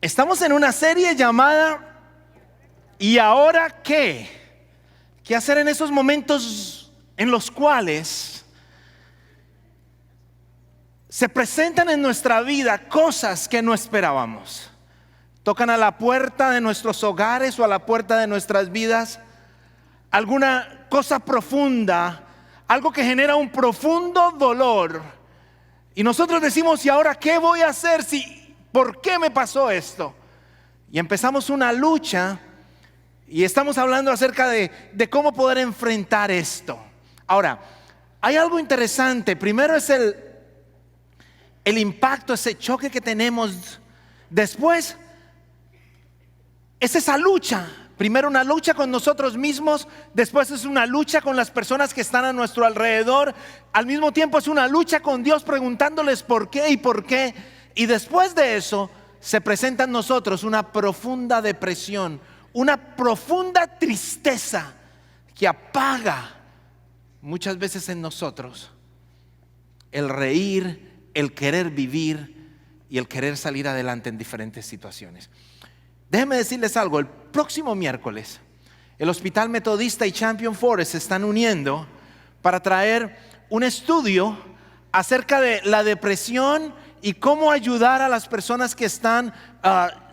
Estamos en una serie llamada ¿Y ahora qué? ¿Qué hacer en esos momentos en los cuales se presentan en nuestra vida cosas que no esperábamos? Tocan a la puerta de nuestros hogares o a la puerta de nuestras vidas alguna cosa profunda, algo que genera un profundo dolor. Y nosotros decimos, ¿y ahora qué voy a hacer? ¿Por qué me pasó esto? Y empezamos una lucha y estamos hablando acerca de cómo poder enfrentar esto. Ahora, hay algo interesante. Primero es el impacto, ese choque que tenemos. Después es esa lucha. Primero una lucha con nosotros mismos, después es una lucha con las personas que están a nuestro alrededor. Al mismo tiempo es una lucha con Dios preguntándoles por qué y por qué. Y después de eso se presenta en nosotros una profunda depresión, una profunda tristeza que apaga muchas veces en nosotros el reír, el querer vivir y el querer salir adelante en diferentes situaciones. Déjenme decirles algo, el próximo miércoles el Hospital Metodista y Champion Forest se están uniendo para traer un estudio acerca de la depresión y cómo ayudar a las personas que están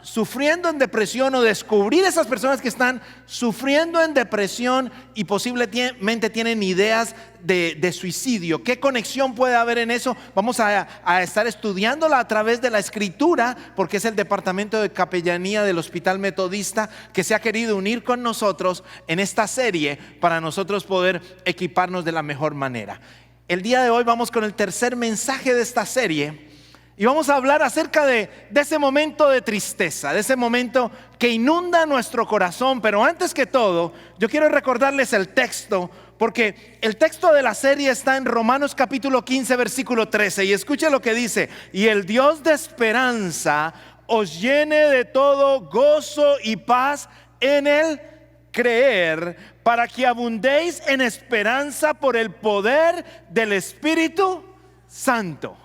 sufriendo en depresión, o descubrir esas personas que están sufriendo en depresión y posiblemente tienen ideas de suicidio. ¿Qué conexión puede haber en eso? Vamos a estar estudiándola a través de la Escritura, porque es el departamento de capellanía del Hospital Metodista que se ha querido unir con nosotros en esta serie para nosotros poder equiparnos de la mejor manera. El día de hoy vamos con el tercer mensaje de esta serie. Y vamos a hablar acerca de ese momento de tristeza, de ese momento que inunda nuestro corazón. Pero antes que todo, yo quiero recordarles el texto, porque el texto de la serie está en Romanos capítulo 15, versículo 13. Y escuche lo que dice: y el Dios de esperanza os llene de todo gozo y paz en el creer, para que abundéis en esperanza por el poder del Espíritu Santo.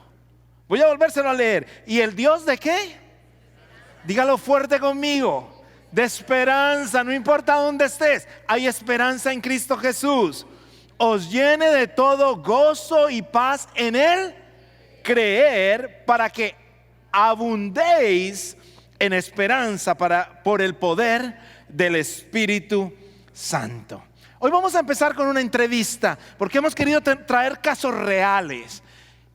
Voy a volvérselo a leer. ¿Y el Dios de qué? Dígalo fuerte conmigo. De esperanza, no importa dónde estés, hay esperanza en Cristo Jesús. Os llene de todo gozo y paz en el creer, para que abundéis en esperanza por el poder del Espíritu Santo. Hoy vamos a empezar con una entrevista, porque hemos querido traer casos reales.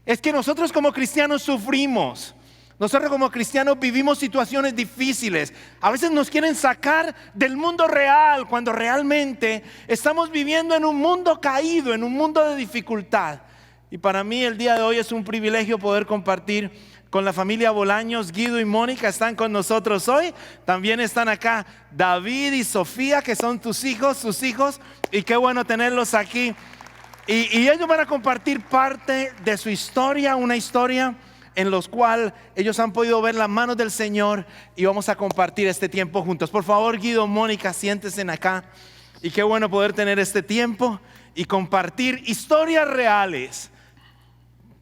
Es que nosotros como cristianos sufrimos. Nosotros como cristianos vivimos situaciones difíciles. A veces nos quieren sacar del mundo real, cuando realmente estamos viviendo en un mundo caído, en un mundo de dificultad. Y para mí el día de hoy es un privilegio poder compartir con la familia Bolaños. Guido y Mónica están con nosotros hoy. También están acá David y Sofía, que son tus hijos, sus hijos. Y qué bueno tenerlos aquí. Y ellos van a compartir parte de su historia, una historia en la cual ellos han podido ver las manos del Señor, y vamos a compartir este tiempo juntos. Por favor, Guido, Mónica, siéntense acá. Y qué bueno poder tener este tiempo y compartir historias reales.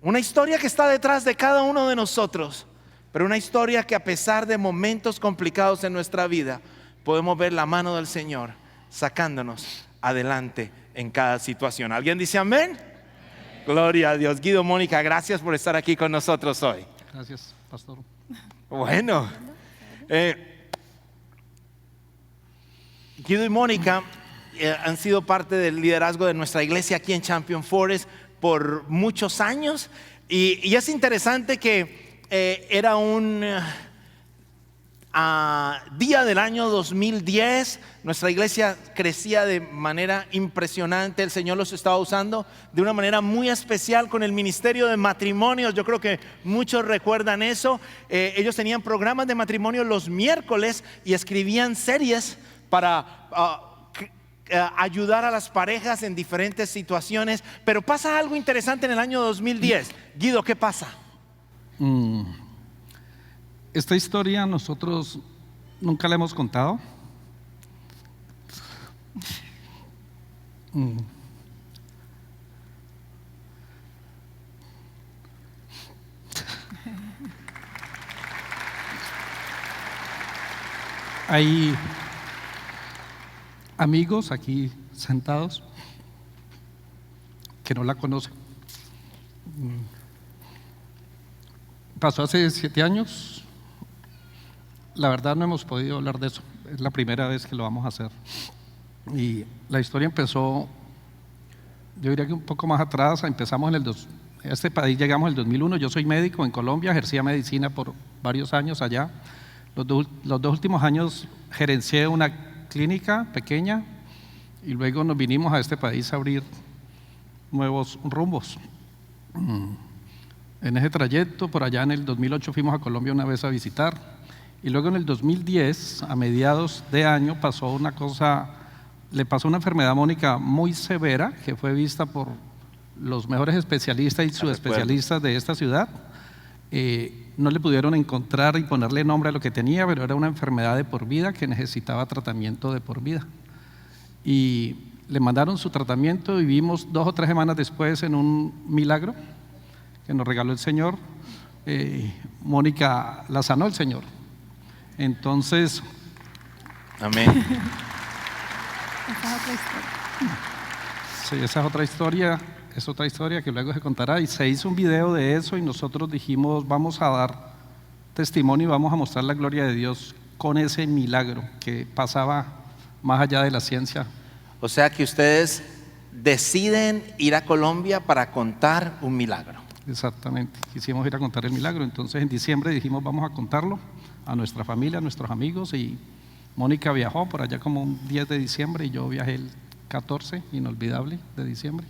Una historia que está detrás de cada uno de nosotros, pero una historia que, a pesar de momentos complicados en nuestra vida, podemos ver la mano del Señor sacándonos adelante en cada situación. ¿Alguien dice amén? Amén. Gloria a Dios. Guido, Mónica, gracias por estar aquí con nosotros hoy. Gracias, pastor. Bueno, Guido y Mónica han sido parte del liderazgo de nuestra iglesia aquí en Champion Forest por muchos años, y es interesante que era un día del año 2010. Nuestra iglesia crecía de manera impresionante. El Señor los estaba usando de una manera muy especial con el ministerio de matrimonios. Yo creo que muchos recuerdan eso. Ellos tenían programas de matrimonio los miércoles y escribían series para ayudar a las parejas en diferentes situaciones. Pero pasa algo interesante en el año 2010. Guido, ¿qué pasa? Esta historia nosotros nunca la hemos contado. Hay amigos aquí sentados que no la conocen. Pasó hace 7 años. La verdad no hemos podido hablar de eso. Es la primera vez que lo vamos a hacer. Y la historia empezó, yo diría que un poco más atrás. Empezamos a este país llegamos en el 2001. Yo soy médico en Colombia, ejercía medicina por varios años allá. Los dos últimos años gerencié una clínica pequeña y luego nos vinimos a este país a abrir nuevos rumbos. En ese trayecto, por allá en el 2008 fuimos a Colombia una vez a visitar, y luego en el 2010, a mediados de año, le pasó una enfermedad a Mónica muy severa, que fue vista por los mejores especialistas y subespecialistas de esta ciudad. No le pudieron encontrar y ponerle nombre a lo que tenía, pero era una enfermedad de por vida que necesitaba tratamiento de por vida. Y le mandaron su tratamiento y vimos 2 o 3 semanas después, en un milagro que nos regaló el Señor, Mónica la sanó el Señor. Entonces, amén. Sí, esa es otra historia que luego se contará, y se hizo un video de eso y nosotros dijimos, vamos a dar testimonio y vamos a mostrar la gloria de Dios con ese milagro que pasaba más allá de la ciencia. O sea que ustedes deciden ir a Colombia para contar un milagro. Exactamente, quisimos ir a contar el milagro. Entonces en diciembre dijimos, vamos a contarlo a nuestra familia, a nuestros amigos, y Mónica viajó por allá como un 10 de diciembre y yo viajé el 14, inolvidable, de diciembre.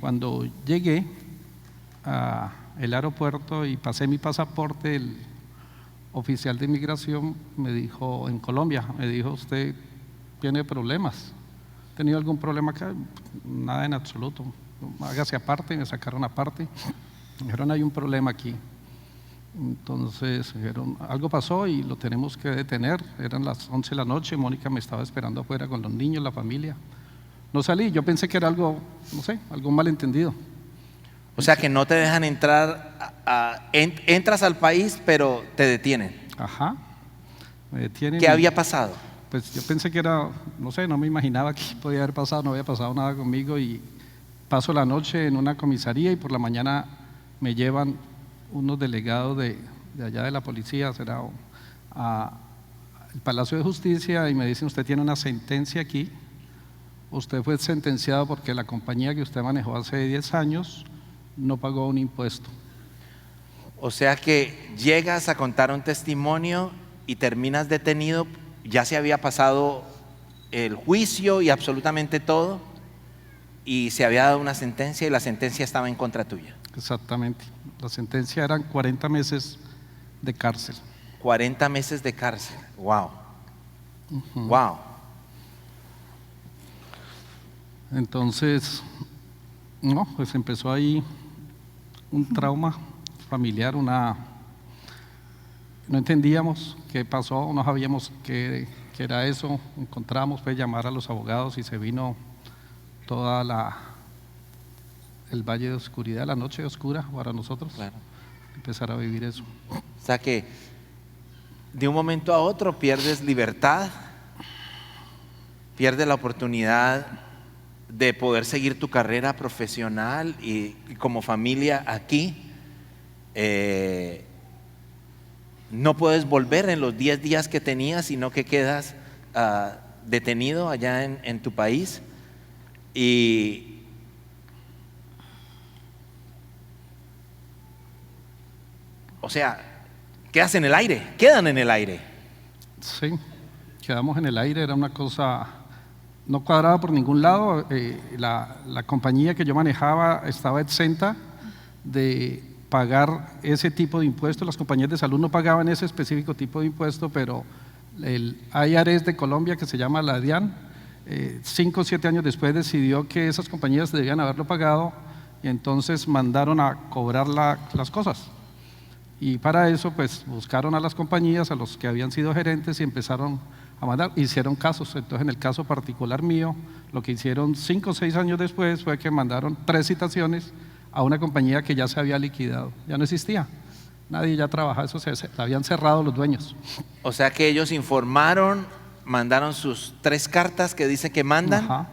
Cuando llegué al aeropuerto y pasé mi pasaporte, el oficial de inmigración me dijo, en Colombia, me dijo, ¿usted tiene problemas? ¿Ha tenido algún problema acá? Nada en absoluto. Hágase aparte. Me sacaron aparte. Me dijeron, hay un problema aquí. Entonces dijeron, algo pasó y lo tenemos que detener. Eran las 11 de la noche, Mónica me estaba esperando afuera con los niños, la familia. No salí, yo pensé que era algo, no sé, algún malentendido. O sea que no te dejan entrar, entras al país, pero te detienen. Ajá, me detienen. ¿Qué había pasado? Pues yo pensé que era, no sé, no me imaginaba que podía haber pasado, no había pasado nada conmigo, y paso la noche en una comisaría y por la mañana me llevan unos delegados de allá de la policía, será al Palacio de Justicia, y me dicen, usted tiene una sentencia aquí, usted fue sentenciado porque la compañía que usted manejó hace 10 años no pagó un impuesto. O sea que llegas a contar un testimonio y terminas detenido. Ya se había pasado el juicio y absolutamente todo, y se había dado una sentencia y la sentencia estaba en contra tuya. Exactamente, la sentencia eran 40 meses de cárcel. 40 meses de cárcel, wow. Wow. Entonces, no, pues empezó ahí un trauma familiar, no entendíamos qué pasó, no sabíamos qué era eso. Encontramos, fue llamar a los abogados y se vino toda el valle de oscuridad, la noche oscura para nosotros, Claro. empezar a vivir eso. O sea que de un momento a otro pierdes libertad, pierdes la oportunidad de poder seguir tu carrera profesional y como familia aquí. No puedes volver en los 10 días que tenías, sino que quedas detenido allá en tu país. Y o sea, quedan en el aire. Sí, quedamos en el aire, era una cosa, no cuadraba por ningún lado. La compañía que yo manejaba estaba exenta de pagar ese tipo de impuestos. Las compañías de salud no pagaban ese específico tipo de impuesto, pero el IRS de Colombia, que se llama la DIAN, 5 o 7 años después decidió que esas compañías debían haberlo pagado, y entonces mandaron a cobrar las cosas. Y para eso pues buscaron a las compañías, a los que habían sido gerentes, y empezaron a mandar, hicieron casos. Entonces en el caso particular mío, lo que hicieron 5 o 6 años después fue que mandaron 3 citaciones a una compañía que ya se había liquidado, ya no existía. Nadie ya trabajaba, eso se habían cerrado los dueños. O sea que ellos informaron, mandaron sus 3 cartas que dice que mandan, Ajá.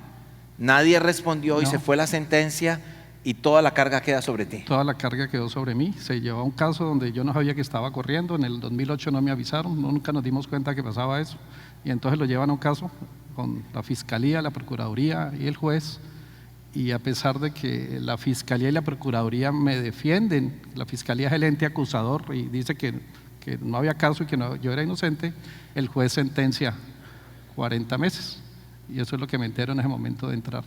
nadie respondió y No. se fue la sentencia y toda la carga queda sobre ti. Toda la carga quedó sobre mí. Se llevó a un caso donde yo no sabía que estaba corriendo. En el 2008 no me avisaron, nunca nos dimos cuenta que pasaba eso. Y entonces lo llevan a un caso con la Fiscalía, la Procuraduría y el juez. Y a pesar de que la Fiscalía y la Procuraduría me defienden, la Fiscalía es el ente acusador y dice que no había caso y que yo era inocente, el juez sentencia 40 meses. Y eso es lo que me entero en ese momento de entrar.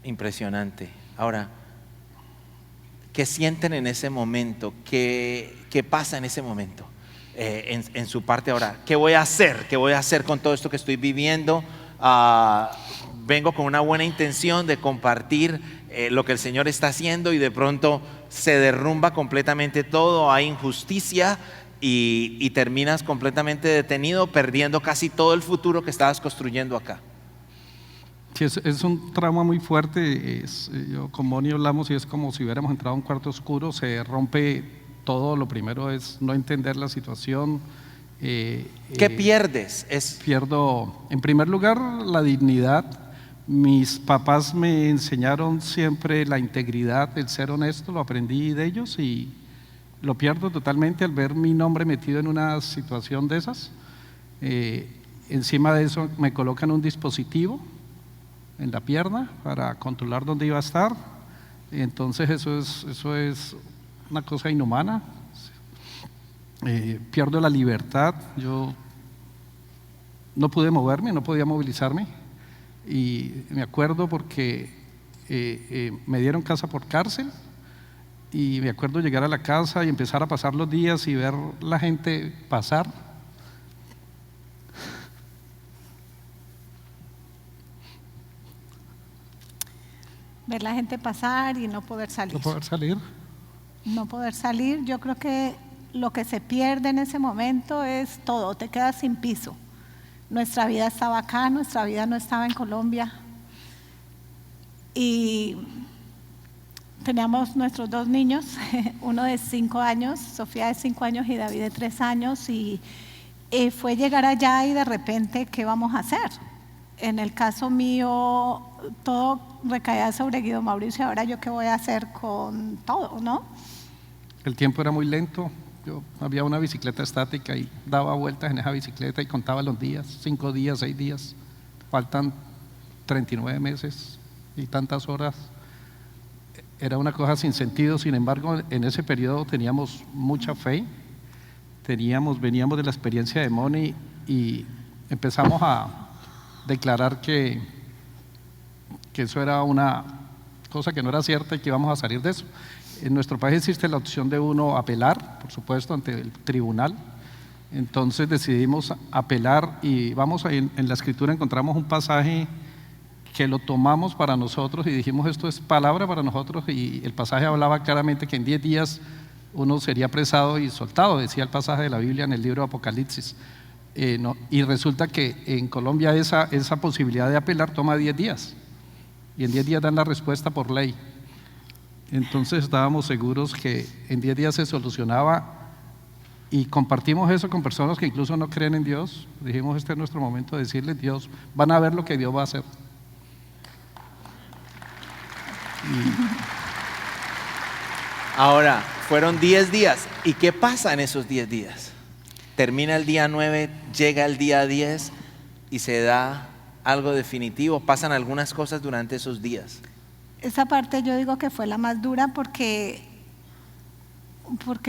Impresionante. Ahora, ¿qué sienten en ese momento? ¿Qué pasa en ese momento? En su parte ahora, ¿qué voy a hacer? ¿Qué voy a hacer con todo esto que estoy viviendo? Vengo con una buena intención de compartir lo que el Señor está haciendo y de pronto se derrumba completamente todo, hay injusticia y terminas completamente detenido, perdiendo casi todo el futuro que estabas construyendo acá. Sí, es un trauma muy fuerte. Yo con Moni hablamos y es como si hubiéramos entrado a un cuarto oscuro, se rompe todo. Lo primero es no entender la situación. ¿Qué pierdes? Pierdo, en primer lugar, la dignidad. Mis papás me enseñaron siempre la integridad, el ser honesto, lo aprendí de ellos y lo pierdo totalmente al ver mi nombre metido en una situación de esas. Encima de eso me colocan un dispositivo en la pierna para controlar dónde iba a estar. Entonces eso es una cosa inhumana. Pierdo la libertad. Yo no pude moverme, no podía movilizarme y me acuerdo porque me dieron casa por cárcel y me acuerdo llegar a la casa y empezar a pasar los días y ver la gente pasar. Ver la gente pasar y no poder salir. No poder salir. No poder salir, yo creo que lo que se pierde en ese momento es todo, te quedas sin piso. Nuestra vida estaba acá, nuestra vida no estaba en Colombia. Y teníamos nuestros 2 niños, uno de 5 años, Sofía de 5 años y David de 3 años. Y fue llegar allá y de repente, ¿qué vamos a hacer? En el caso mío, todo recaía sobre Guido Mauricio. Ahora, ¿yo qué voy a hacer con todo, no? El tiempo era muy lento. Yo había una bicicleta estática y daba vueltas en esa bicicleta y contaba los días, 5 días, 6 días. Faltan 39 meses y tantas horas. Era una cosa sin sentido. Sin embargo, en ese periodo teníamos mucha fe. Veníamos de la experiencia de Moni y empezamos a declarar que eso era una cosa que no era cierta y que íbamos a salir de eso. En nuestro país existe la opción de uno apelar, por supuesto, ante el tribunal. Entonces decidimos apelar y en la escritura encontramos un pasaje que lo tomamos para nosotros y dijimos esto es palabra para nosotros, y el pasaje hablaba claramente que en 10 días uno sería apresado y soltado, decía el pasaje de la Biblia en el libro de Apocalipsis. Y resulta que en Colombia esa posibilidad de apelar toma 10 días y en 10 días dan la respuesta por ley. Entonces estábamos seguros que en 10 días se solucionaba y compartimos eso con personas que incluso no creen en Dios. Dijimos, este es nuestro momento de decirle, Dios, van a ver lo que Dios va a hacer. Ahora, fueron 10 días. ¿Y qué pasa en esos 10 días? Termina el día 9, llega el día 10 y se da algo definitivo. Pasan algunas cosas durante esos días. Esa parte yo digo que fue la más dura porque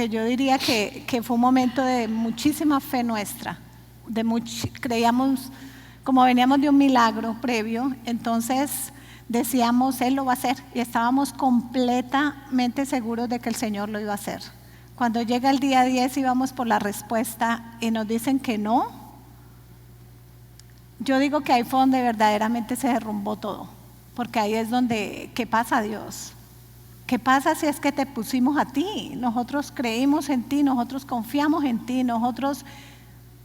yo diría que fue un momento de muchísima fe nuestra. Creíamos, como veníamos de un milagro previo, entonces decíamos, Él lo va a hacer, y estábamos completamente seguros de que el Señor lo iba a hacer. Cuando llega el día 10 íbamos por la respuesta y nos dicen que no. Yo digo que ahí fue donde verdaderamente se derrumbó todo, porque ahí es donde, ¿qué pasa, Dios? ¿Qué pasa si es que te pusimos a ti? Nosotros creímos en ti, nosotros confiamos en ti, nosotros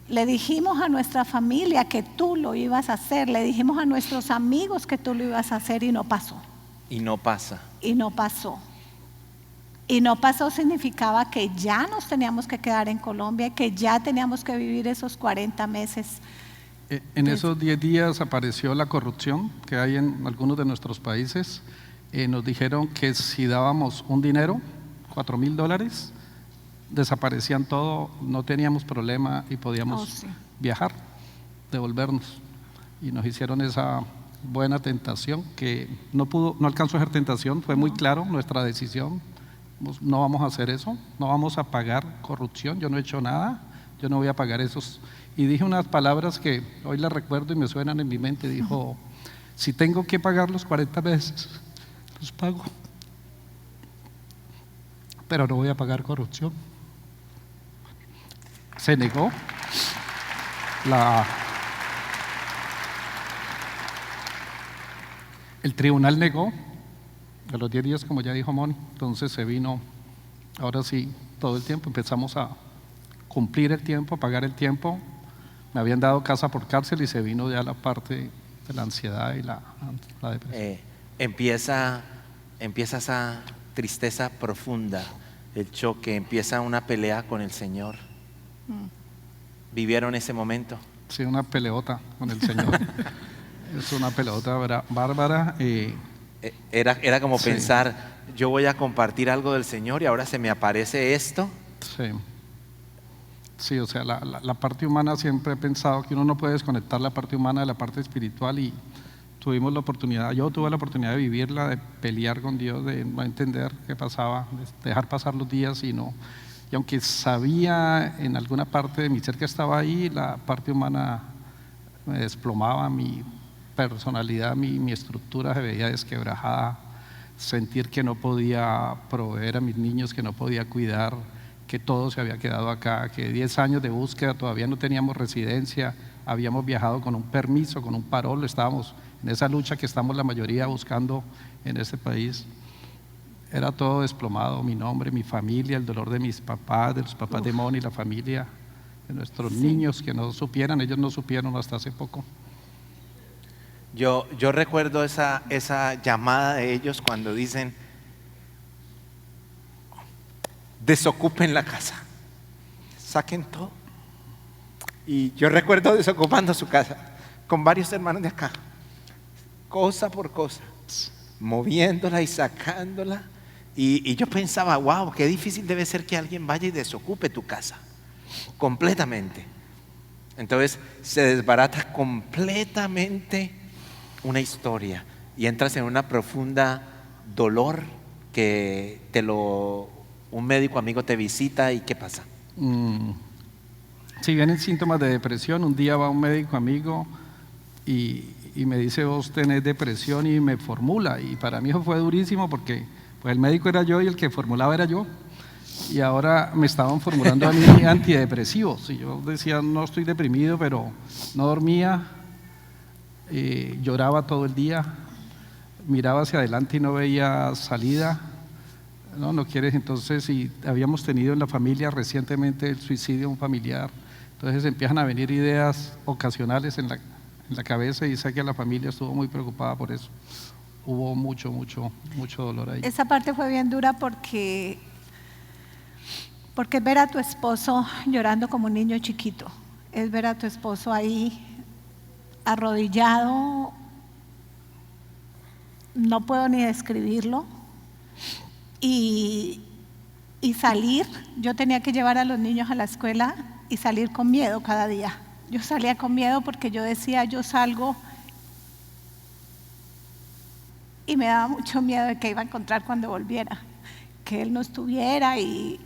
le dijimos a nuestra familia que tú lo ibas a hacer, le dijimos a nuestros amigos que tú lo ibas a hacer y no pasó. Y no pasa. Y no pasó. Y no pasó significaba que ya nos teníamos que quedar en Colombia, que ya teníamos que vivir esos 40 meses. En esos 10 días apareció la corrupción que hay en algunos de nuestros países. Nos dijeron que si dábamos un dinero, $4,000, desaparecían todo, no teníamos problema y podíamos viajar, devolvernos. Y nos hicieron esa buena tentación que no alcanzó a ser tentación, fue muy claro nuestra decisión. No vamos a hacer eso, no vamos a pagar corrupción, yo no he hecho nada, yo no voy a pagar esos. Y dije unas palabras que hoy las recuerdo y me suenan en mi mente. Dijo, si tengo que pagar los 40 veces, los pago, pero no voy a pagar corrupción. Se negó. El tribunal negó a los 10 días, como ya dijo Moni. Entonces se vino, ahora sí, todo el tiempo. Empezamos a cumplir el tiempo, a pagar el tiempo. Me habían dado casa por cárcel y se vino ya la parte de la ansiedad y la depresión. Empieza esa tristeza profunda, el choque, empieza una pelea con el Señor. ¿Vivieron ese momento? Sí, una peleota con el Señor. Es una peleota bárbara. Era como sí. Pensar, yo voy a compartir algo del Señor y ahora se me aparece esto. Sí, o sea, la parte humana, siempre he pensado que uno no puede desconectar la parte humana de la parte espiritual, y tuvimos la oportunidad, yo tuve la oportunidad de vivirla, de pelear con Dios, de no entender qué pasaba, de dejar pasar los días y aunque sabía en alguna parte de mi ser que estaba ahí, la parte humana me desplomaba, mi personalidad, mi estructura se veía desquebrajada, sentir que no podía proveer a mis niños, que no podía cuidar, que todo se había quedado acá, que 10 años de búsqueda todavía no teníamos residencia, habíamos viajado con un permiso, con un parol, estábamos en esa lucha que estamos la mayoría buscando en este país. Era todo desplomado, mi nombre, mi familia, el dolor de mis papás, de los papás de Moni, la familia, de nuestros niños que no supieran, ellos no supieron hasta hace poco. Yo recuerdo esa llamada de ellos cuando dicen, desocupen la casa, saquen todo. Y yo recuerdo desocupando su casa con varios hermanos de acá, cosa por cosa, moviéndola y sacándola. Y yo pensaba, wow, qué difícil debe ser que alguien vaya y desocupe tu casa completamente. Entonces se desbarata completamente una historia y entras en una profunda dolor que un médico amigo te visita y ¿qué pasa? Si vienen síntomas de depresión, un día va un médico amigo y me dice, vos tenés depresión, y me formula, y para mí eso fue durísimo porque pues el médico era yo y el que formulaba era yo, y ahora me estaban formulando a mí antidepresivos, y yo decía, no estoy deprimido, pero no dormía, lloraba todo el día, miraba hacia adelante y no veía salida. No quieres. Entonces, y habíamos tenido en la familia recientemente el suicidio de un familiar, entonces empiezan a venir ideas ocasionales en la cabeza, y sé que la familia estuvo muy preocupada por eso. Hubo mucho dolor ahí. Esa parte fue bien dura porque es ver a tu esposo llorando como un niño chiquito, es ver a tu esposo ahí arrodillado, no puedo ni describirlo. Y salir, yo tenía que llevar a los niños a la escuela y salir con miedo cada día. Yo salía con miedo porque yo decía, yo salgo y me daba mucho miedo de que iba a encontrar cuando volviera, que él no estuviera, y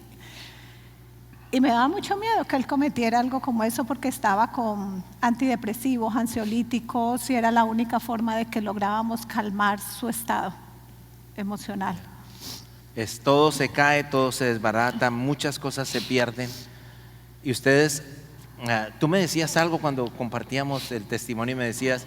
me daba mucho miedo que él cometiera algo como eso porque estaba con antidepresivos, ansiolíticos, y era la única forma de que lográbamos calmar su estado emocional. Todo se cae, todo se desbarata, muchas cosas se pierden. Y ustedes, tú me decías algo cuando compartíamos el testimonio y me decías,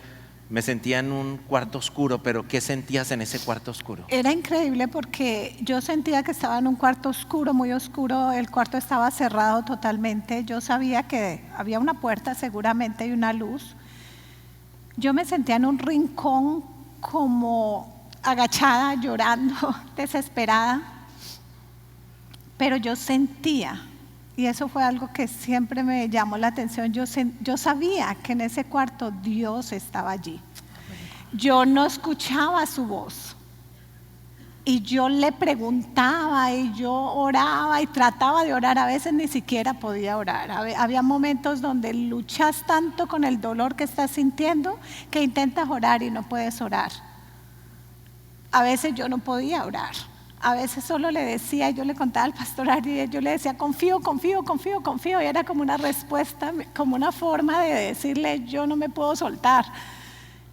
me sentía en un cuarto oscuro, pero ¿qué sentías en ese cuarto oscuro? Era increíble porque yo sentía que estaba en un cuarto oscuro, muy oscuro, el cuarto estaba cerrado totalmente, yo sabía que había una puerta seguramente y una luz. Yo me sentía en un rincón como agachada, llorando, desesperada. pero yo sentía, y eso fue algo que siempre me llamó la atención, yo sabía que en ese cuarto Dios estaba allí. Yo no escuchaba su voz. Y yo le preguntaba y yo oraba y trataba de orar, a veces ni siquiera podía orar. Había momentos donde luchas tanto con el dolor que estás sintiendo que intentas orar y no puedes orar. A veces yo no podía orar. A veces solo le decía, yo le contaba al pastor Ari, yo le decía confío, y era como una respuesta, como una forma de decirle yo no me puedo soltar.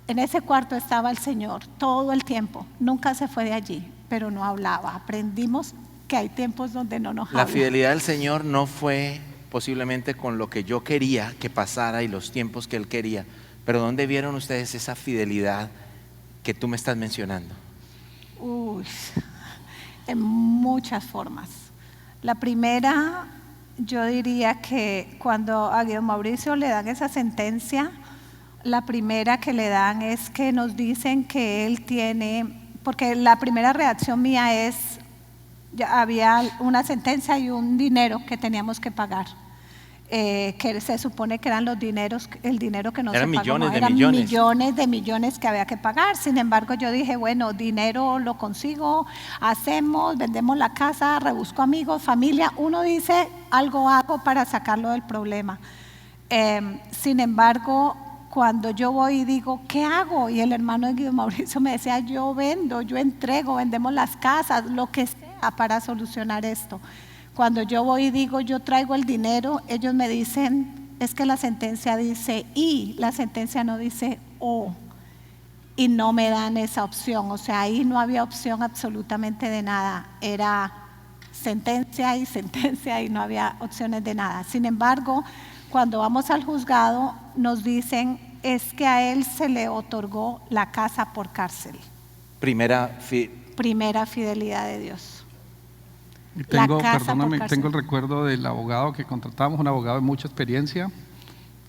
En ese cuarto estaba el Señor todo el tiempo, nunca se fue de allí, pero no hablaba. Aprendimos que hay tiempos donde no nos habla. La fidelidad del Señor no fue posiblemente con lo que yo quería que pasara y los tiempos que Él quería, pero ¿dónde vieron ustedes esa fidelidad que tú me estás mencionando? Uy, en muchas formas. La primera, yo diría que cuando a Guido Mauricio le dan esa sentencia, la primera que le dan es que nos dicen que él tiene, porque la primera reacción mía es, ya había una sentencia y un dinero que teníamos que pagar, que se supone que eran los dineros, el dinero que no se pagó, eran millones de millones que había que pagar. Sin embargo, yo dije, bueno, dinero lo consigo, hacemos, vendemos la casa, rebusco amigos, familia, uno dice, algo hago para sacarlo del problema. Sin embargo, cuando yo voy y digo, ¿qué hago? Y el hermano de Guido Mauricio me decía, yo vendo, yo entrego, vendemos las casas, lo que sea para solucionar esto. Cuando yo voy y digo, yo traigo el dinero, ellos me dicen, es que la sentencia dice y, la sentencia no dice o, y no me dan esa opción. O sea, ahí no había opción absolutamente de nada, era sentencia y no había opciones de nada. Sin embargo, cuando vamos al juzgado, nos dicen, es que a él se le otorgó la casa por cárcel. Primera fidelidad de Dios. Tengo el recuerdo del abogado que contratamos, un abogado de mucha experiencia,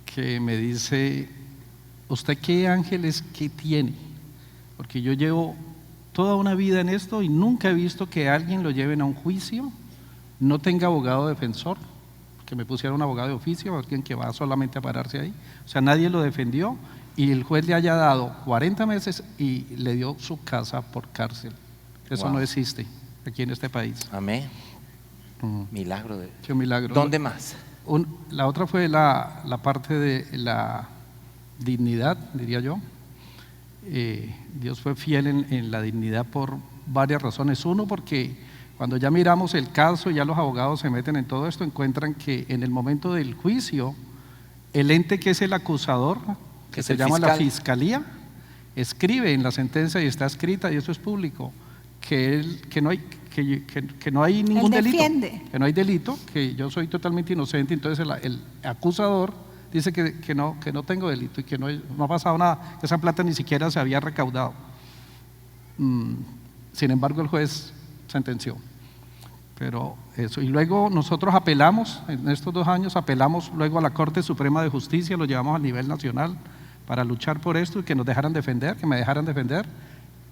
que me dice, ¿usted qué ángeles qué tiene? Porque yo llevo toda una vida en esto y nunca he visto que alguien lo lleven a un juicio, no tenga abogado defensor, que me pusiera un abogado de oficio, alguien que va solamente a pararse ahí. O sea, nadie lo defendió y el juez le haya dado 40 meses y le dio su casa por cárcel. Eso no existe aquí en este país. Amén. Milagro. Qué milagro. ¿Dónde más? La otra fue la parte de la dignidad, diría yo. Dios fue fiel en la dignidad por varias razones. Uno, porque cuando ya miramos el caso, ya los abogados se meten en todo esto, encuentran que en el momento del juicio, el ente que es el acusador, que se llama la fiscalía, escribe en la sentencia y está escrita, y eso es público, que no hay ningún delito, que no hay delito, que yo soy totalmente inocente. Entonces el acusador dice que no tengo delito y que no ha pasado nada, que esa plata ni siquiera se había recaudado. Sin embargo, el juez sentenció. Pero eso, y luego nosotros apelamos, en estos 2 años apelamos luego a la Corte Suprema de Justicia, lo llevamos a nivel nacional para luchar por esto y que nos dejaran defender, que me dejaran defender,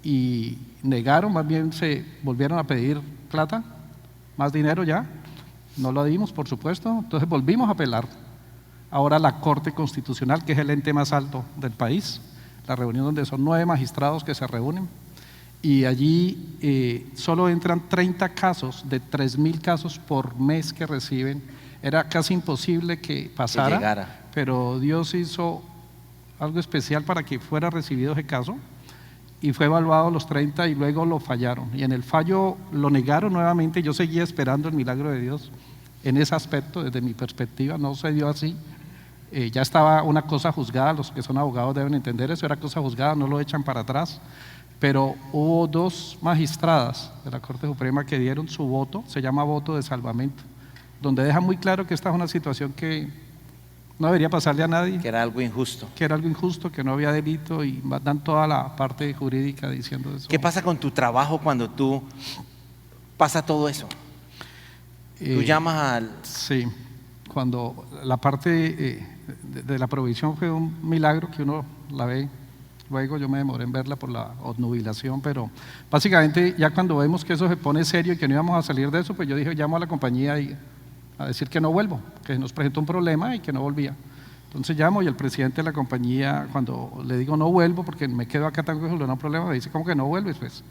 y negaron, más bien se volvieron a pedir plata, más dinero ya, no lo dimos por supuesto, entonces volvimos a apelar. Ahora la Corte Constitucional, que es el ente más alto del país, la reunión donde son 9 magistrados que se reúnen, y allí solo entran 30 casos de 3,000 casos por mes que reciben. Era casi imposible que pasara, pero Dios hizo algo especial para que fuera recibido ese caso y fue evaluado los 30 y luego lo fallaron, y en el fallo lo negaron nuevamente. Yo seguía esperando el milagro de Dios en ese aspecto. Desde mi perspectiva no se dio así. Ya estaba una cosa juzgada, los que son abogados deben entender eso, era cosa juzgada, no lo echan para atrás. Pero hubo 2 magistradas de la Corte Suprema que dieron su voto, se llama voto de salvamento, donde deja muy claro que esta es una situación que no debería pasarle a nadie. Que era algo injusto. Que no había delito, y dan toda la parte jurídica diciendo eso. ¿Qué pasa con tu trabajo cuando tú pasa todo eso? Tú llamas al... Sí, cuando la parte de la provisión fue un milagro que uno la ve luego, yo me demoré en verla por la obnubilación, pero básicamente ya cuando vemos que eso se pone serio y que no íbamos a salir de eso, pues yo dije, llamo a la compañía y a decir que no vuelvo, que nos presentó un problema y que no volvía. Entonces llamo y el presidente de la compañía, cuando le digo no vuelvo porque me quedo acá, tengo que solucionar un problema, me dice, ¿cómo que no vuelves? Pues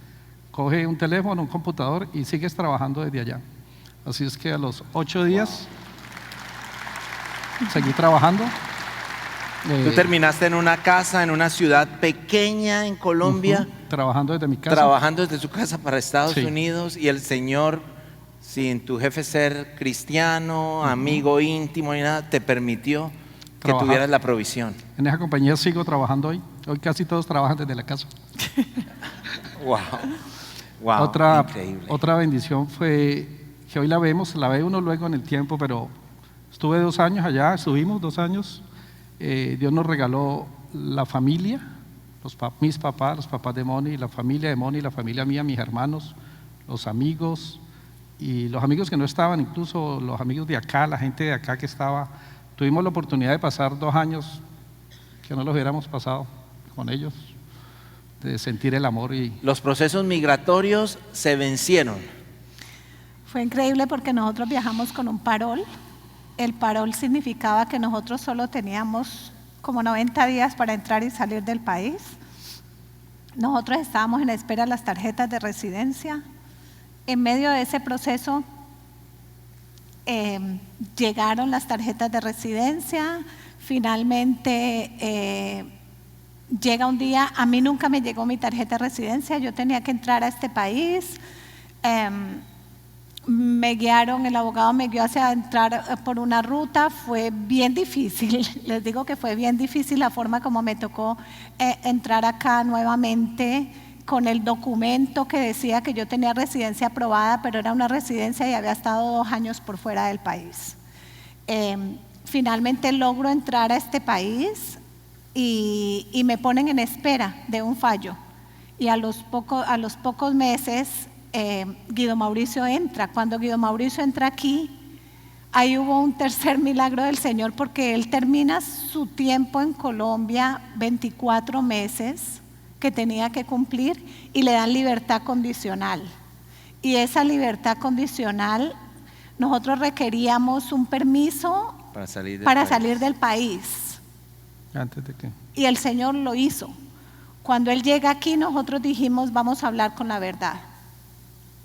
coge un teléfono, un computador y sigues trabajando desde allá. Así es que a los 8 días seguí trabajando. Tú terminaste en una casa, en una ciudad pequeña en Colombia, trabajando desde mi casa. trabajando desde su casa para Estados Sí. Unidos, y el Señor, sin tu jefe ser cristiano, amigo íntimo ni nada, te permitió que Trabajar. tuvieras la provisión. En esa compañía sigo trabajando hoy. Hoy casi todos trabajan desde la casa. Wow, wow, increíble. Otra bendición fue que hoy la ve uno luego en el tiempo, pero estuve 2 años allá, estuvimos 2 años. Dios nos regaló la familia, mis papás, los papás de Moni, la familia de Moni, la familia mía, mis hermanos, los amigos y los amigos que no estaban, incluso los amigos de acá, la gente de acá que estaba. Tuvimos la oportunidad de pasar 2 años que no los hubiéramos pasado con ellos, de sentir el amor. Y Los procesos migratorios se vencieron. Fue increíble porque nosotros viajamos con un parol. El parol significaba que nosotros solo teníamos como 90 días para entrar y salir del país. Nosotros estábamos en espera de las tarjetas de residencia. En medio de ese proceso llegaron las tarjetas de residencia. Finalmente llega un día, a mí nunca me llegó mi tarjeta de residencia, yo tenía que entrar a este país. Me guiaron, el abogado me guió hacia entrar por una ruta, fue bien difícil, les digo que fue bien difícil la forma como me tocó entrar acá nuevamente con el documento que decía que yo tenía residencia aprobada, pero era una residencia y había estado 2 años por fuera del país. Finalmente logro entrar a este país y me ponen en espera de un fallo, y a los pocos meses Guido Mauricio entra. Cuando Guido Mauricio entra aquí, ahí hubo un tercer milagro del Señor, porque él termina su tiempo en Colombia, 24 meses que tenía que cumplir, y le dan libertad condicional. Y esa libertad condicional, nosotros requeríamos un permiso Para salir del país. antes de que Y el Señor lo hizo. Cuando Él llega aquí, nosotros dijimos, vamos a hablar con la verdad.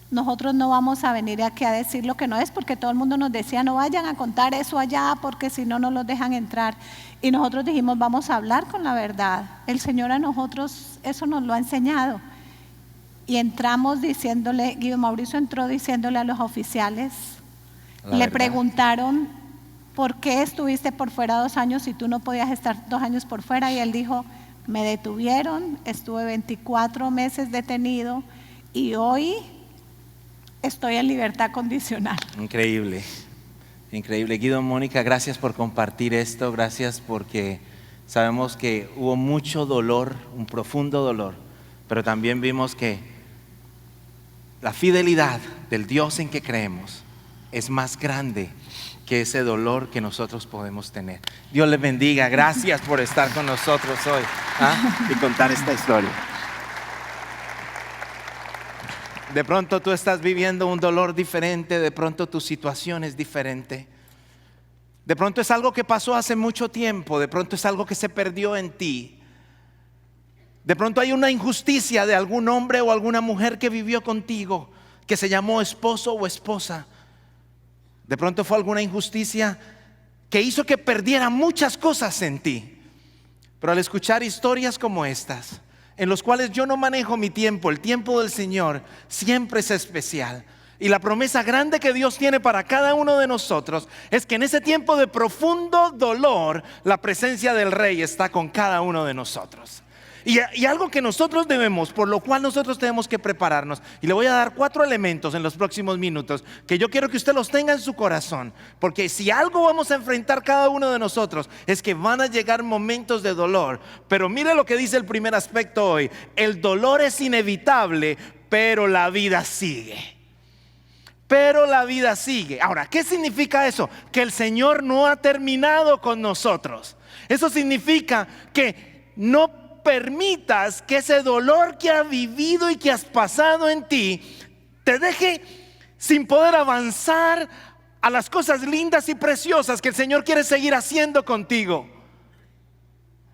Nosotros no vamos a venir aquí a decir lo que no es, porque todo el mundo nos decía, no vayan a contar eso allá, porque si no, no los dejan entrar. Y nosotros dijimos, vamos a hablar con la verdad. El Señor a nosotros eso nos lo ha enseñado. Y entramos diciéndole, Guido Mauricio entró diciéndole a los oficiales, le preguntaron, ¿por qué estuviste por fuera 2 años si tú no podías estar 2 años por fuera? Y él dijo, me detuvieron, estuve 24 meses detenido y hoy estoy en libertad condicional. Increíble, increíble. Guido, Mónica, gracias por compartir esto, gracias porque sabemos que hubo mucho dolor, un profundo dolor, pero también vimos que la fidelidad del Dios en que creemos es más grande que ese dolor que nosotros podemos tener. Dios les bendiga, gracias por estar con nosotros hoy y contar esta historia. De pronto tú estás viviendo un dolor diferente, de pronto tu situación es diferente. De pronto es algo que pasó hace mucho tiempo, de pronto es algo que se perdió en ti. De pronto hay una injusticia de algún hombre o alguna mujer que vivió contigo, que se llamó esposo o esposa. De pronto fue alguna injusticia que hizo que perdiera muchas cosas en ti. Pero al escuchar historias como estas, en los cuales yo no manejo mi tiempo, el tiempo del Señor siempre es especial. Y la promesa grande que Dios tiene para cada uno de nosotros es que en ese tiempo de profundo dolor, la presencia del Rey está con cada uno de nosotros. Y algo que nosotros debemos, por lo cual nosotros tenemos que prepararnos. Y le voy a dar 4 elementos en los próximos minutos que yo quiero que usted los tenga en su corazón. Porque si algo vamos a enfrentar cada uno de nosotros es que van a llegar momentos de dolor. Pero mire lo que dice el primer aspecto hoy. El dolor es inevitable, pero la vida sigue. Pero la vida sigue. Ahora, ¿qué significa eso? Que el Señor no ha terminado con nosotros. Eso significa que no no permitas que ese dolor que has vivido y que has pasado en ti te deje sin poder avanzar a las cosas lindas y preciosas que el Señor quiere seguir haciendo contigo.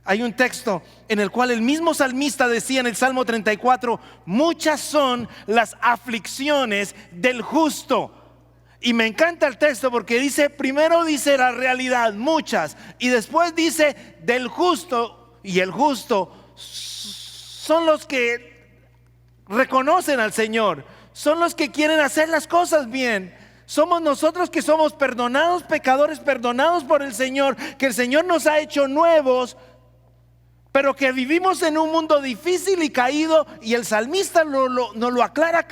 Hay un texto en el cual el mismo salmista decía en el Salmo 34: muchas son las aflicciones del justo. Y me encanta el texto porque dice, primero dice la realidad, muchas, y después dice del justo. Y el justo son los que reconocen al Señor, son los que quieren hacer las cosas bien. Somos nosotros que somos perdonados, pecadores perdonados por el Señor, que el Señor nos ha hecho nuevos, pero que vivimos en un mundo difícil y caído. Y el salmista nos lo aclara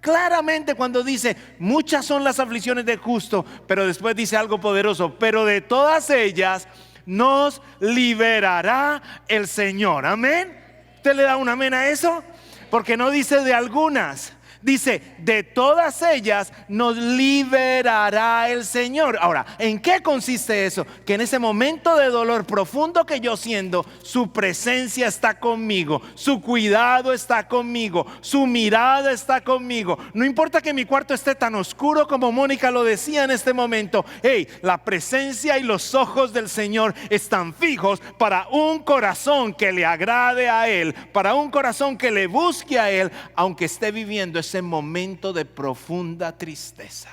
claramente cuando dice, muchas son las aflicciones del justo, pero después dice algo poderoso: pero de todas ellas nos liberará el Señor. Amén. ¿Usted le da un amén a eso? Porque no dice de algunas, dice de todas ellas nos liberará el Señor. Ahora, ¿en qué consiste eso? Que en ese momento de dolor profundo que yo siento, su presencia está conmigo, su cuidado está conmigo, su mirada está conmigo. No importa que mi cuarto esté tan oscuro como Mónica lo decía en este momento. Hey, la presencia y los ojos del Señor están fijos para un corazón que le agrade a Él, para un corazón que le busque a Él, aunque esté viviendo ese momento de profunda tristeza.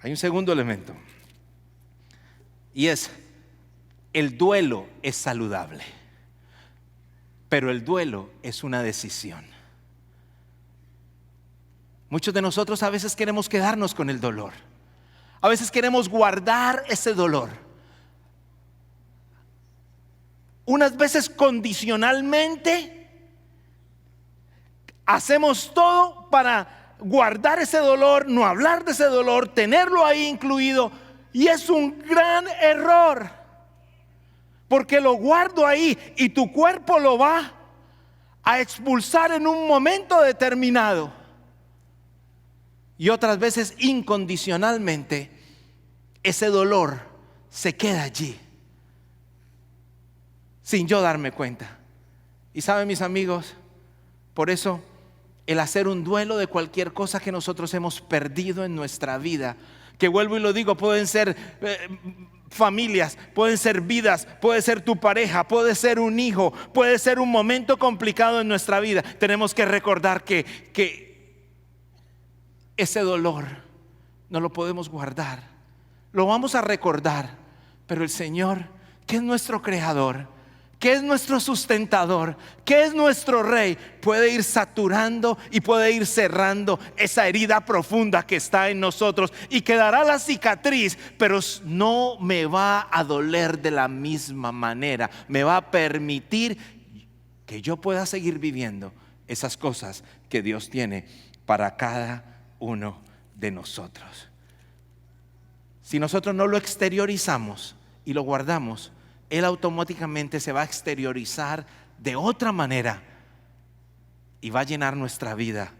Hay un segundo elemento, y es: el duelo es saludable, pero el duelo es una decisión. Muchos de nosotros a veces queremos quedarnos con el dolor, a veces queremos guardar ese dolor, unas veces condicionalmente. Hacemos todo para guardar ese dolor, no hablar de ese dolor, tenerlo ahí incluido. Y es un gran error, porque lo guardo ahí y tu cuerpo lo va a expulsar en un momento determinado. Y otras veces incondicionalmente ese dolor se queda allí sin yo darme cuenta. Y saben, mis amigos, por eso el hacer un duelo de cualquier cosa que nosotros hemos perdido en nuestra vida, que vuelvo y lo digo, pueden ser familias, pueden ser vidas, puede ser tu pareja, puede ser un hijo, puede ser un momento complicado en nuestra vida. Tenemos que recordar que ese dolor no lo podemos guardar, lo vamos a recordar, pero el Señor, que es nuestro creador, que es nuestro sustentador, que es nuestro rey, puede ir saturando y puede ir cerrando esa herida profunda que está en nosotros, y quedará la cicatriz, pero no me va a doler de la misma manera. Me va a permitir que yo pueda seguir viviendo esas cosas que Dios tiene para cada uno de nosotros. Si nosotros no lo exteriorizamos y lo guardamos, Él automáticamente se va a exteriorizar de otra manera y va a llenar nuestra vida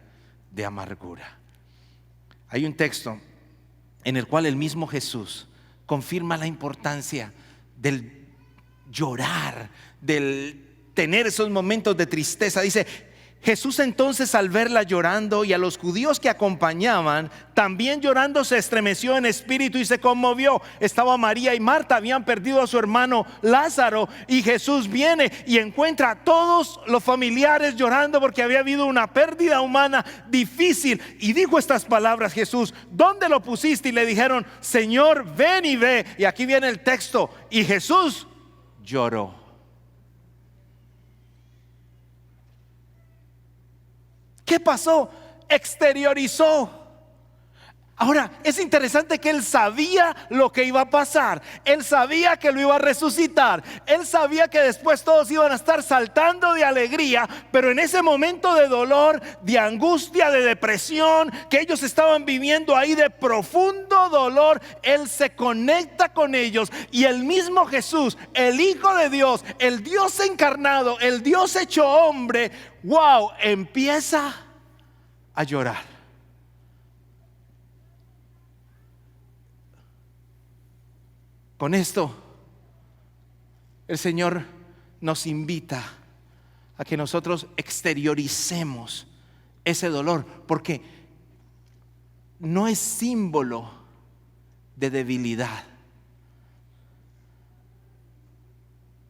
de amargura. Hay un texto en el cual el mismo Jesús confirma la importancia del llorar, del tener esos momentos de tristeza. Dice: Jesús entonces, al verla llorando y a los judíos que acompañaban también llorando, se estremeció en espíritu y se conmovió. Estaba María y Marta, habían perdido a su hermano Lázaro, y Jesús viene y encuentra a todos los familiares llorando porque había habido una pérdida humana difícil, y dijo estas palabras Jesús: ¿dónde lo pusiste? Y le dijeron: Señor, ven y ve. Y aquí viene el texto: y Jesús lloró. ¿Qué pasó? Exteriorizó. Ahora, es interesante que Él sabía lo que iba a pasar. Él sabía que lo iba a resucitar. Él sabía que después todos iban a estar saltando de alegría. Pero en ese momento de dolor, de angustia, de depresión que ellos estaban viviendo ahí, de profundo dolor, Él se conecta con ellos. Y el mismo Jesús, el Hijo de Dios, el Dios encarnado, el Dios hecho hombre, wow, empieza a llorar. Con esto, el Señor nos invita a que nosotros exterioricemos ese dolor, porque no es símbolo de debilidad.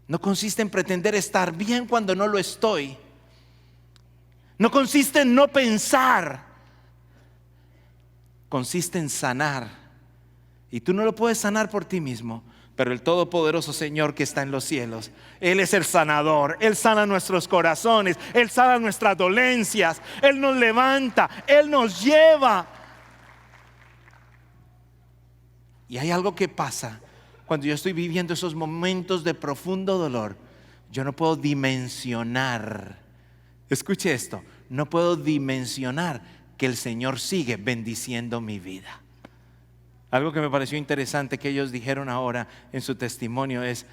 No consiste en pretender estar bien cuando no lo estoy. No consiste en no pensar. Consiste en sanar. Y tú no lo puedes sanar por ti mismo, pero el todopoderoso Señor que está en los cielos, Él es el sanador. Él sana nuestros corazones, Él sana nuestras dolencias, Él nos levanta, Él nos lleva. Y hay algo que pasa cuando yo estoy viviendo esos momentos de profundo dolor. Yo no puedo dimensionar, escuche esto, no puedo dimensionar que el Señor sigue bendiciendo mi vida. Algo que me pareció interesante que ellos dijeron ahora en su testimonio es: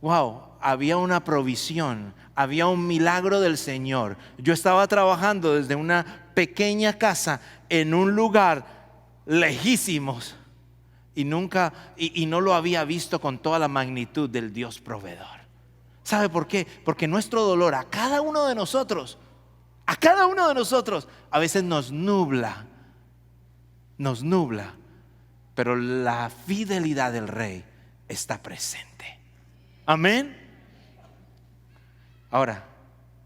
wow, había una provisión, había un milagro del Señor. Yo estaba trabajando desde una pequeña casa en un lugar lejísimos y nunca y no lo había visto con toda la magnitud del Dios proveedor. ¿Sabe por qué? Porque nuestro dolor a cada uno de nosotros, a veces nos nubla, pero la fidelidad del Rey está presente. Amén. Ahora,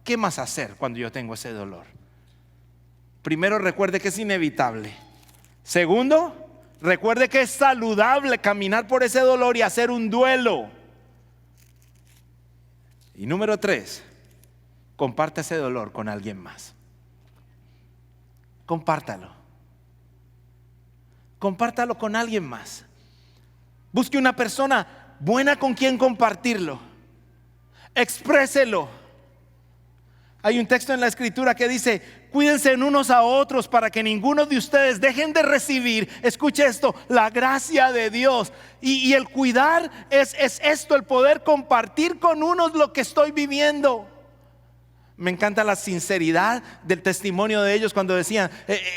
¿qué más hacer cuando yo tengo ese dolor? Primero, recuerde que es inevitable. Segundo, recuerde que es saludable caminar por ese dolor y hacer un duelo. Y número 3, comparte ese dolor con alguien más. Compártalo con alguien más. Busque una persona buena con quien compartirlo. Expréselo. Hay un texto en la Escritura que dice: cuídense unos a otros para que ninguno de ustedes dejen de recibir, escuche esto, la gracia de Dios. Y el cuidar es esto, el poder compartir con unos lo que estoy viviendo. Me encanta la sinceridad del testimonio de ellos cuando decían,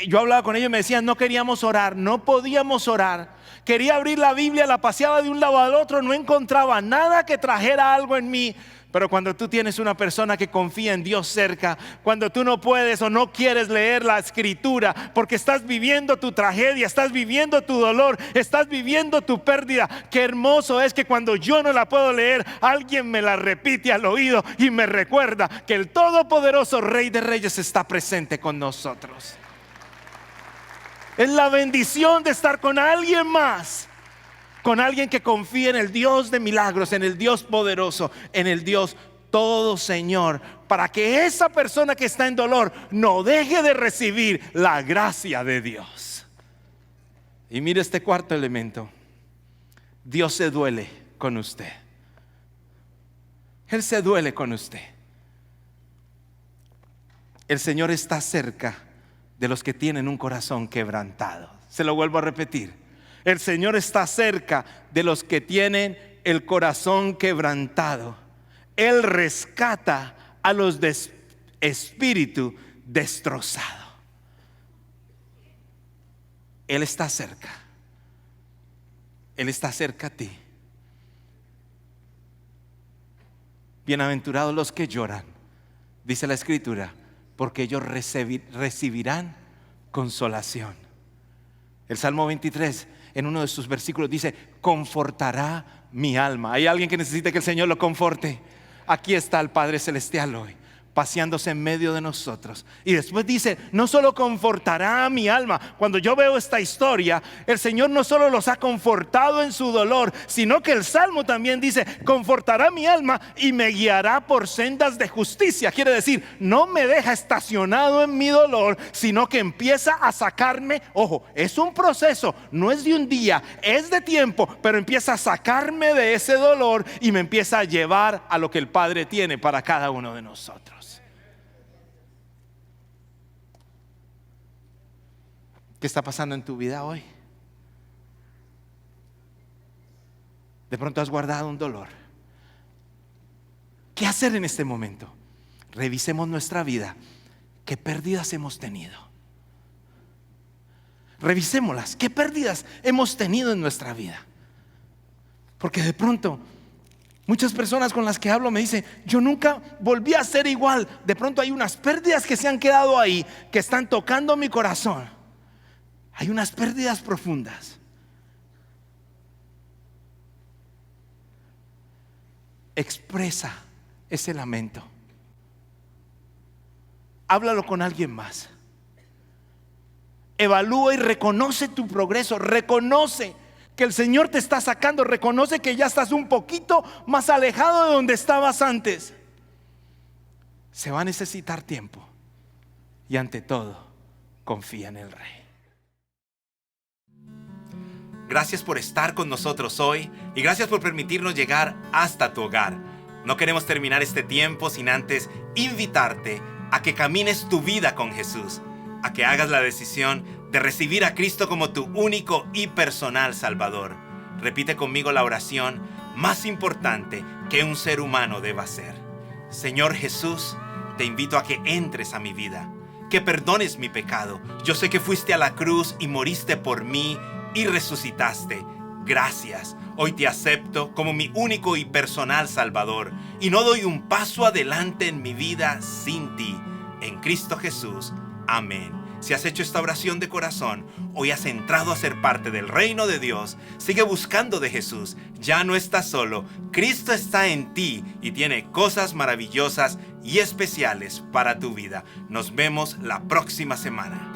yo hablaba con ellos y me decían, no queríamos orar, no podíamos orar. Quería abrir la Biblia, la paseaba de un lado al otro, no encontraba nada que trajera algo en mí. Pero cuando tú tienes una persona que confía en Dios cerca, cuando tú no puedes o no quieres leer la Escritura porque estás viviendo tu tragedia, estás viviendo tu dolor, estás viviendo tu pérdida, qué hermoso es que cuando yo no la puedo leer, alguien me la repite al oído y me recuerda que el todopoderoso Rey de Reyes está presente con nosotros. Es la bendición de estar con alguien más, con alguien que confía en el Dios de milagros, en el Dios poderoso, en el Dios todo Señor, para que esa persona que está en dolor no deje de recibir la gracia de Dios. Y mire este cuarto elemento: Dios se duele con usted. Él se duele con usted. El Señor está cerca de los que tienen un corazón quebrantado. Se lo vuelvo a repetir. El Señor está cerca de los que tienen el corazón quebrantado. Él rescata a los de espíritu destrozado. Él está cerca. Él está cerca a ti. Bienaventurados los que lloran, dice la Escritura, porque ellos recibirán consolación. El Salmo 23, en uno de sus versículos dice: confortará mi alma. ¿Hay alguien que necesite que el Señor lo conforte? Aquí está el Padre Celestial hoy, paseándose en medio de nosotros. Y después dice: no solo confortará mi alma. Cuando yo veo esta historia, el Señor no solo los ha confortado en su dolor, sino que el Salmo también dice: confortará mi alma y me guiará por sendas de justicia. Quiere decir, no me deja estacionado en mi dolor, sino que empieza a sacarme. Ojo, es un proceso, no es de un día, es de tiempo, pero empieza a sacarme de ese dolor y me empieza a llevar a lo que el Padre tiene para cada uno de nosotros. ¿Qué está pasando en tu vida hoy? De pronto has guardado un dolor. ¿Qué hacer en este momento? Revisemos nuestra vida. ¿Qué pérdidas hemos tenido? Revisémoslas. ¿Qué pérdidas hemos tenido en nuestra vida? Porque de pronto Muchas personas con las que hablo me dicen, yo nunca volví a ser igual. De pronto hay unas pérdidas que se han quedado ahí, que están tocando mi corazón. Hay unas pérdidas profundas. Expresa ese lamento. Háblalo con alguien más. Evalúa y reconoce tu progreso. Reconoce que el Señor te está sacando. Reconoce que ya estás un poquito más alejado de donde estabas antes. Se va a necesitar tiempo. Y ante todo, confía en el Rey. Gracias por estar con nosotros hoy y gracias por permitirnos llegar hasta tu hogar. No queremos terminar este tiempo sin antes invitarte a que camines tu vida con Jesús, a que hagas la decisión de recibir a Cristo como tu único y personal Salvador. Repite conmigo la oración más importante que un ser humano deba hacer. Señor Jesús, te invito a que entres a mi vida, que perdones mi pecado. Yo sé que fuiste a la cruz y moriste por mí y resucitaste. Gracias. Hoy te acepto como mi único y personal Salvador y no doy un paso adelante en mi vida sin ti. En Cristo Jesús. Amén. Si has hecho esta oración de corazón, hoy has entrado a ser parte del reino de Dios. Sigue buscando de Jesús. Ya no estás solo. Cristo está en ti y tiene cosas maravillosas y especiales para tu vida. Nos vemos la próxima semana.